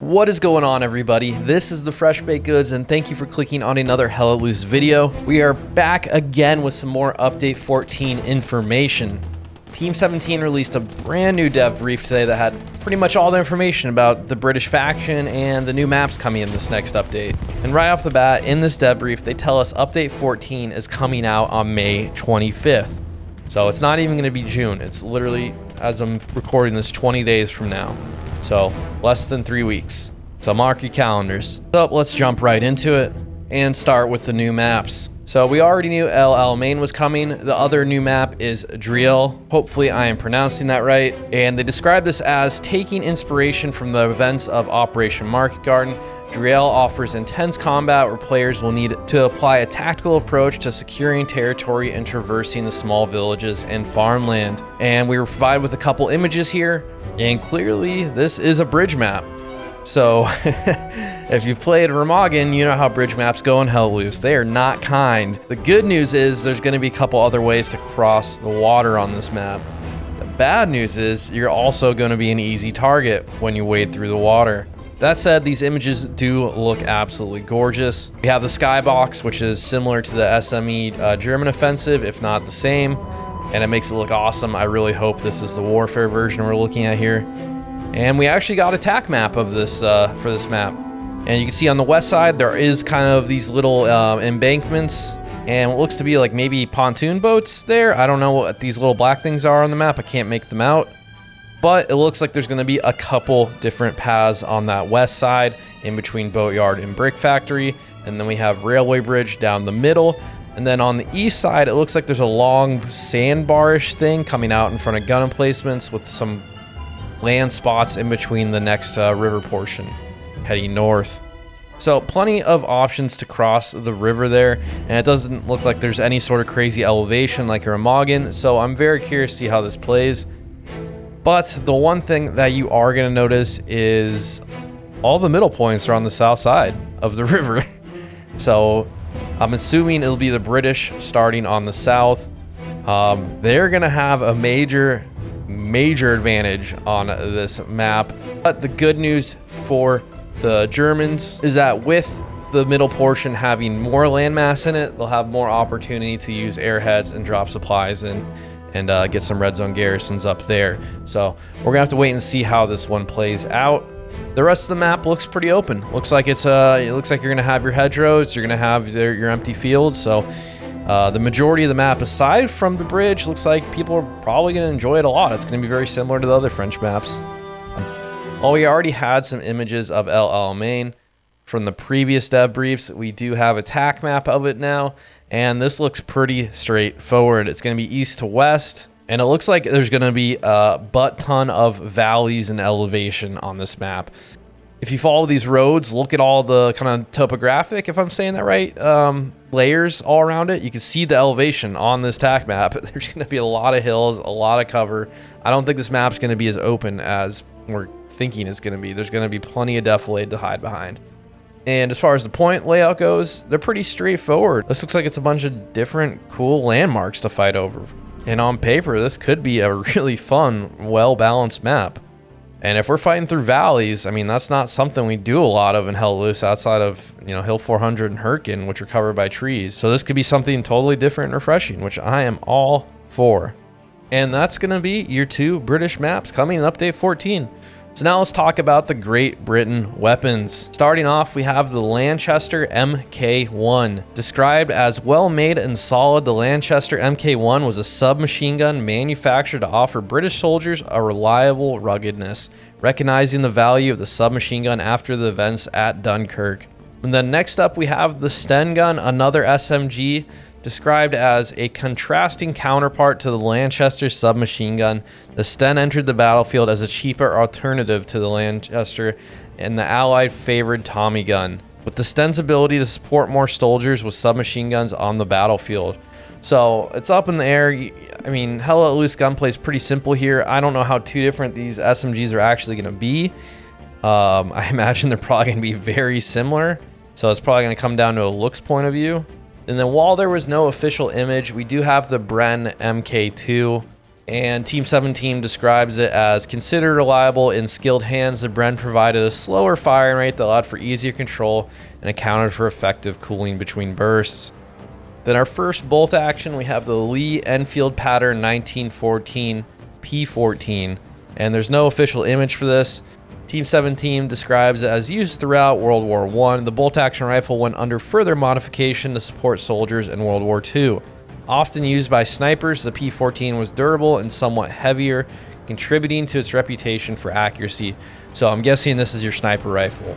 What is going on, everybody? This is the Fresh Baked Goods, and thank you for clicking on another Hella Loose video. We are back again with some more Update 14 information. Team 17 released a brand new dev brief today that had pretty much all the information about the British faction and the new maps coming in this next update. And right off the bat, in this dev brief, they tell us Update 14 is coming out on May 25th. So it's not even going to be June. It's literally, as I'm recording this, 20 days from now. So less than 3 weeks. So mark your calendars. So let's jump right into it and start with the new maps. So we already knew El Alamein was coming. The other new map is Driel. Hopefully I am pronouncing that right. And they describe this as taking inspiration from the events of Operation Market Garden. Driel offers intense combat where players will need to apply a tactical approach to securing territory and traversing the small villages and farmland. And we were provided with a couple images here, and clearly this is a bridge map. So if you've played Remagen, you know how bridge maps go in Hell Loose. They are not kind. The good news is there's going to be a couple other ways to cross the water on this map. The bad news is you're also going to be an easy target when you wade through the water. That said, these images do look absolutely gorgeous. We have the skybox, which is similar to the SME German offensive, if not the same, and it makes it look awesome. I really hope this is the warfare version we're looking at here. And we actually got a tack map of this for this map. And you can see on the west side, there is kind of these little embankments and what looks to be like maybe pontoon boats there. I don't know what these little black things are on the map. I can't make them out. But it looks like there's going to be a couple different paths on that west side in between Boatyard and Brick Factory. And then we have Railway Bridge down the middle. And then on the east side, it looks like there's a long sandbar-ish thing coming out in front of gun emplacements with some land spots in between the next river portion heading north. So plenty of options to cross the river there, and it doesn't look like there's any sort of crazy elevation like a Remagen, so I'm very curious to see how this plays. But the one thing that you are going to notice is all the middle points are on the south side of the river. So I'm assuming it'll be the British starting on the south. They're going to have a major advantage on this map. But the good news for the Germans is that with the middle portion having more landmass in it, they'll have more opportunity to use airheads and drop supplies and get some red zone garrisons up there. So we're gonna have to wait and see how this one plays out. The rest of the map looks pretty open. Looks like it looks like you're gonna have your hedgerows, you're gonna have your empty fields. So the majority of the map, aside from the bridge, looks like people are probably gonna enjoy it a lot. It's gonna be very similar to the other French maps. While we already had some images of El Alamein from the previous dev briefs, we do have a tack map of it now. And this looks pretty straightforward. It's going to be east to west, and it looks like there's going to be a butt ton of valleys and elevation on this map. If you follow these roads, look at all the kind of topographic, if I'm saying that right, layers all around it. You can see the elevation on this tack map. There's going to be a lot of hills, a lot of cover. I don't think this map's going to be as open as we're thinking it's going to be. There's going to be plenty of defilade to hide behind. And as far as the point layout goes, they're pretty straightforward. This looks like it's a bunch of different cool landmarks to fight over. And on paper, this could be a really fun, well-balanced map. And if we're fighting through valleys, I mean, that's not something we do a lot of in Hell Loose outside of, Hill 400 and Hurricane, which are covered by trees. So this could be something totally different and refreshing, which I am all for. And that's going to be your two British maps coming in Update 14. So now let's talk about the Great Britain weapons. Starting off, we have the Lanchester Mk1. Described as well-made and solid, the Lanchester Mk1 was a submachine gun manufactured to offer British soldiers a reliable ruggedness, recognizing the value of the submachine gun after the events at Dunkirk. And then next up, we have the Sten gun, another SMG, described as a contrasting counterpart to the Lanchester submachine gun. The Sten entered the battlefield as a cheaper alternative to the Lanchester, and the Allied favored Tommy gun, with the Sten's ability to support more soldiers with submachine guns on the battlefield. So it's up in the air. I mean, Hella Loose gunplay is pretty simple here. I don't know how too different these SMGs are actually going to be. I imagine they're probably going to be very similar. So it's probably going to come down to a looks point of view. And then while there was no official image, we do have the Bren MK2. And Team 17 describes it as considered reliable in skilled hands. The Bren provided a slower firing rate that allowed for easier control and accounted for effective cooling between bursts. Then our first bolt action, we have the Lee Enfield Pattern 1914 P14, and there's no official image for this. Team 17 describes it as used throughout World War I. The bolt action rifle went under further modification to support soldiers in World War II. Often used by snipers, the P14 was durable and somewhat heavier, contributing to its reputation for accuracy. So I'm guessing this is your sniper rifle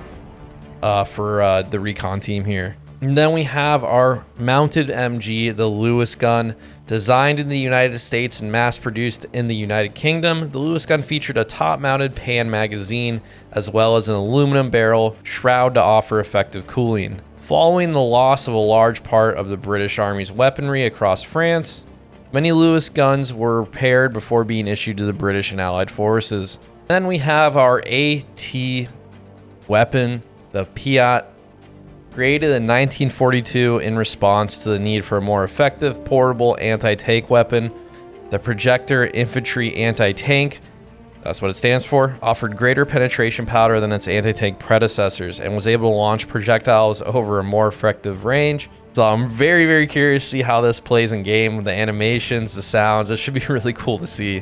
for the recon team here. And then we have our mounted MG, the Lewis gun, designed in the United States and mass-produced in the United Kingdom. The Lewis gun featured a top-mounted pan magazine, as well as an aluminum barrel shroud to offer effective cooling. Following the loss of a large part of the British Army's weaponry across France, many Lewis guns were repaired before being issued to the British and Allied forces. Then we have our AT weapon, the Piat, created in 1942 in response to the need for a more effective portable anti-tank weapon. The Projector Infantry Anti-Tank, that's what it stands for, offered greater penetration power than its anti-tank predecessors and was able to launch projectiles over a more effective range. So I'm very, very curious to see how this plays in game, the animations, the sounds. It should be really cool to see.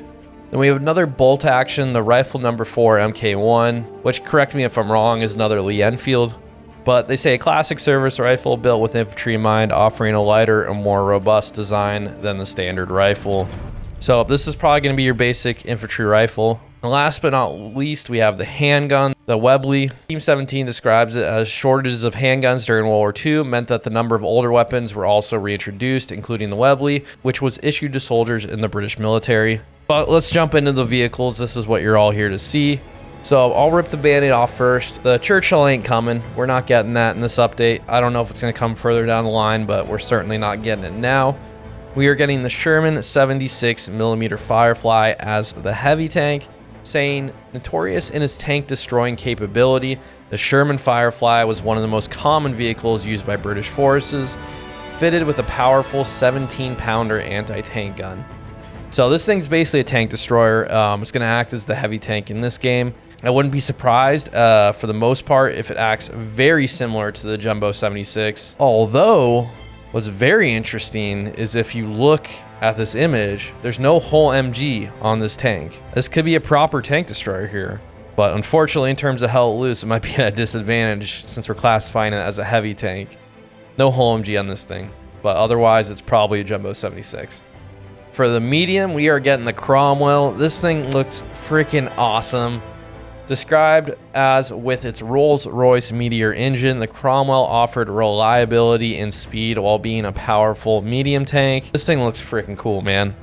Then we have another bolt action, the Rifle No. 4 MK1, which, correct me if I'm wrong, is another Lee Enfield. But they say a classic service rifle built with infantry in mind, offering a lighter and more robust design than the standard rifle. So this is probably going to be your basic infantry rifle. And last but not least, we have the handgun, the Webley. Team 17 describes it as shortages of handguns during World War II meant that the number of older weapons were also reintroduced, including the Webley, which was issued to soldiers in the British military. But let's jump into the vehicles. This is what you're all here to see. So I'll rip the Band-Aid off first. The Churchill ain't coming. We're not getting that in this update. I don't know if it's going to come further down the line, but we're certainly not getting it now. We are getting the Sherman 76mm Firefly as the heavy tank. Saying, notorious in its tank destroying capability, the Sherman Firefly was one of the most common vehicles used by British forces, fitted with a powerful 17-pounder anti-tank gun. So this thing's basically a tank destroyer. It's going to act as the heavy tank in this game. I wouldn't be surprised for the most part if it acts very similar to the Jumbo 76. Although, what's very interesting is if you look at this image, there's no whole MG on this tank. This could be a proper tank destroyer here, but unfortunately in terms of held loose, it might be at a disadvantage since we're classifying it as a heavy tank. No whole MG on this thing, but otherwise it's probably a Jumbo 76. For the medium, we are getting the Cromwell. This thing looks freaking awesome. Described as with its Rolls-Royce Meteor engine, the Cromwell offered reliability and speed while being a powerful medium tank. This thing looks freaking cool, man.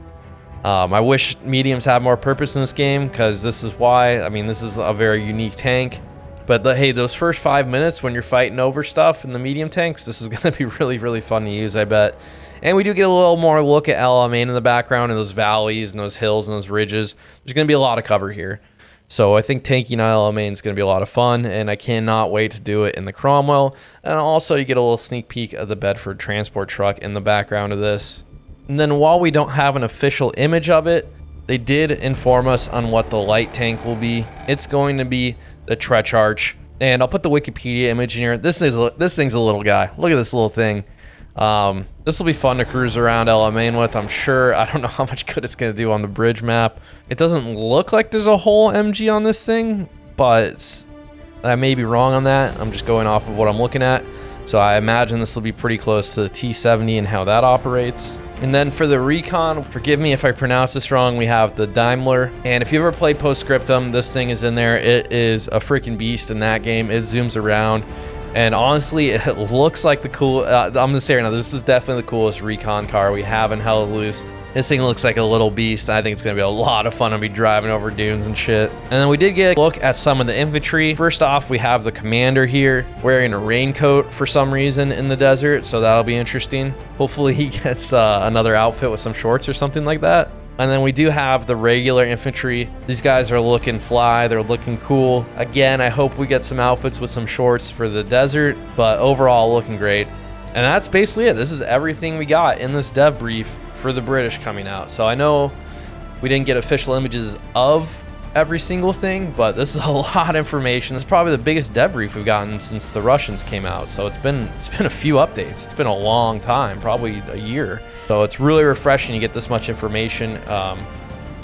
I wish mediums had more purpose in this game, because this is why. I mean, this is a very unique tank. But hey, those first 5 minutes when you're fighting over stuff in the medium tanks, this is going to be really, really fun to use, I bet. And we do get a little more look at El Alamein in the background, and those valleys and those hills and those ridges. There's going to be a lot of cover here. So I think tanking El Alamein is going to be a lot of fun, and I cannot wait to do it in the Cromwell. And also you get a little sneak peek of the Bedford transport truck in the background of this. And then while we don't have an official image of it, they did inform us on what the light tank will be. It's going to be the Trecharch. And I'll put the Wikipedia image in here. This thing's a little guy. Look at this little thing. This will be fun to cruise around El Alamein with, I'm sure. I don't know how much good it's going to do on the bridge map. It doesn't look like there's a whole MG on this thing, but I may be wrong on that. I'm just going off of what I'm looking at. So I imagine this will be pretty close to the T70 and how that operates. And then for the recon, forgive me if I pronounce this wrong, we have the Daimler. And if you ever played Postscriptum, this thing is in there. It is a freaking beast in that game. It zooms around. And honestly, it looks like the cool... I'm going to say right now, this is definitely the coolest recon car we have in Hell Loose. This thing looks like a little beast. I think it's going to be a lot of fun to be driving over dunes and shit. And then we did get a look at some of the infantry. First off, we have the commander here wearing a raincoat for some reason in the desert. So that'll be interesting. Hopefully he gets another outfit with some shorts or something like that. And then we do have the regular infantry. These guys are looking fly. They're looking cool. Again, I hope we get some outfits with some shorts for the desert, but overall looking great. And that's basically it. This is everything we got in this dev brief for the British coming out. So I know We didn't get official images of every single thing, but this is a lot of information. It's probably the biggest debrief we've gotten since the Russians came out. So it's been a few updates. It's been a long time, probably a year. So it's really refreshing to get this much information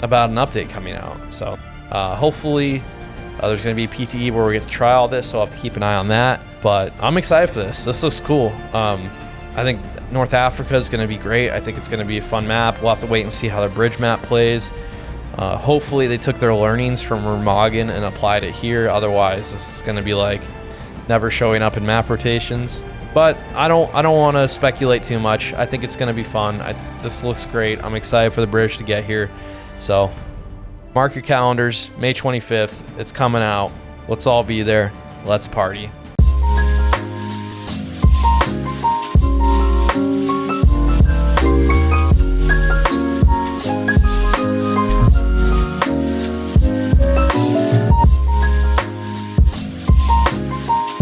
about an update coming out. So hopefully there's going to be a PTE where we get to try all this, so I'll have to keep an eye on that. But I'm excited for this. This looks cool. I think North Africa is going to be great. I think it's going to be a fun map. We'll have to wait and see how the bridge map plays. Hopefully they took their learnings from Remagen and applied it here. Otherwise, this is going to be like never showing up in map rotations. But I don't want to speculate too much. I think it's going to be fun. This looks great. I'm excited for the bridge to get here. So mark your calendars. May 25th. It's coming out. Let's all be there. Let's party.